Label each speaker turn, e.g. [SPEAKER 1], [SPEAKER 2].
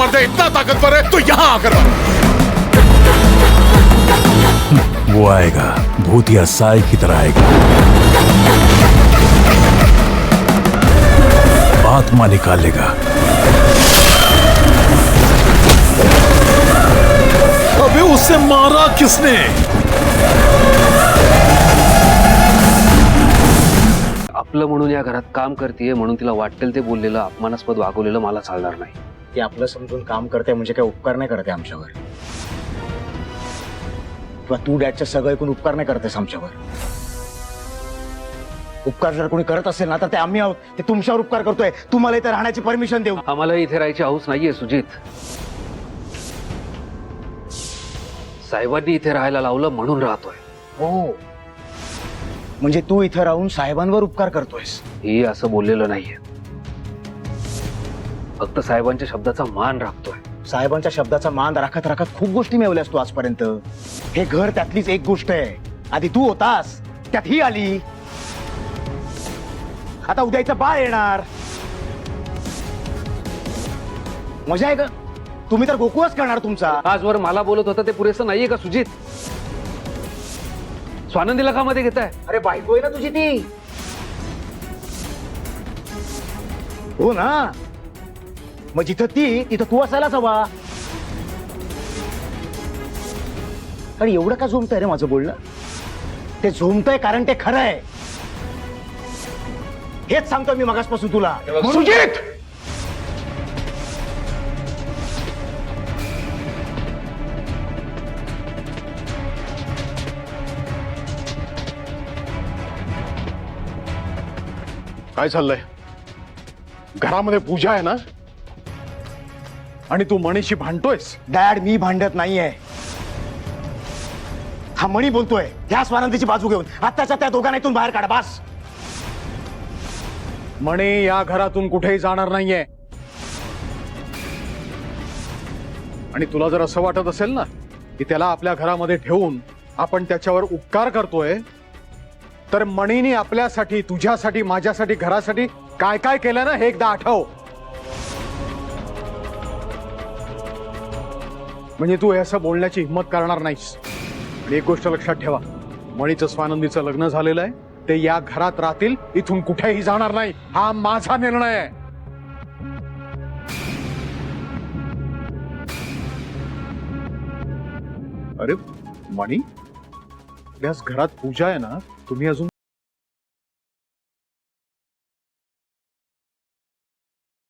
[SPEAKER 1] मर्द इतना ताकतवर है तो यहाँ आकर मर।
[SPEAKER 2] वो आएगा, भूतिया साय की तरह आएगा, आत्मा निकालेगा।
[SPEAKER 1] अबे उसे मारा किसने?
[SPEAKER 3] आपलं म्हणून या घरात काम करतेय म्हणून तिला वाटेल ते बोललेलं अपमानास्पद वागवलेलं मला चालणार नाही।
[SPEAKER 4] ती आपलं समजून काम करते म्हणजे काय उपकार नाही करते आमच्यावर, किंवा तू डॅडच्या सगळं ऐकून उपकार नाही करतेस आमच्यावर। उपकार जर कोणी करत असेल ना तर ते आम्ही आहोत, ते तुमच्यावर उपकार करतोय। तुम्हाला इथे राहण्याची परमिशन देऊ।
[SPEAKER 3] आम्हाला इथे राहायची हौस नाहीये सुजित। साहेबांनी इथे राहायला लावलं म्हणून राहतोय।
[SPEAKER 4] हो, म्हणजे तू इथे राहून साहेबांवर उपकार करतोयस?
[SPEAKER 3] ही असं बोललेलं नाहीये, फक्त साहेबांच्या शब्दाचा मान राखतोय।
[SPEAKER 4] साहेबांच्या शब्दाचा मान राखत राखत खूप गोष्टी मिळवल्यास तू आजपर्यंत। हे घर त्यातलीच एक गोष्ट आहे। आधी तू होतास, त्यात ही आली, आता उद्याचं बाळ येणार। मजा आहे का? तुम्ही तर गोकुळच करणार तुमचा।
[SPEAKER 3] आजवर मला बोलत होता ते पुरेसं नाहीये का सुजित? स्वानंदीला का मध्ये घेताय?
[SPEAKER 4] अरे बायको आहे ना तुझी ती। हो ना, मग जिथं ती तिथं तू असायलाच हवा। आणि एवढं का झोमतंय रे माझं बोलणं? ते झोमतंय कारण ते खरं आहे। हेच सांगतो मी मगासपासून तुला। सुजित,
[SPEAKER 1] काय चाललंय? घरामध्ये पूजा आहे ना, आणि तू मणीशी भांडतोयस?
[SPEAKER 4] डॅड, मी भांडत नाहीये। हा मणी बोलतोय। ह्या स्वानंदीची बाजू घेऊन आत्ताच्या त्या दोघांना इथून बाहेर काढा, बस।
[SPEAKER 1] मणी या घरातून कुठेही जाणार नाहीये। आणि तुला जर असं वाटत असेल ना की त्याला आपल्या घरामध्ये ठेवून आपण त्याच्यावर उपकार करतोय, तर मणीने आपल्यासाठी, तुझ्यासाठी, माझ्यासाठी, घरासाठी काय काय केलं ना हे एकदा आठव। म्हणजे तू हे असं बोलण्याची हिंमत करणार नाहीस। आणि एक गोष्ट लक्षात ठेवा, मणीचं स्वानंदीचं लग्न झालेलं आहे, ते या घरात राहतील, इथून कुठेही जाणार नाही। हा माझा निर्णय आहे। अरे मणी, याच घरात पूजा आहे ना, तुम्ही अजून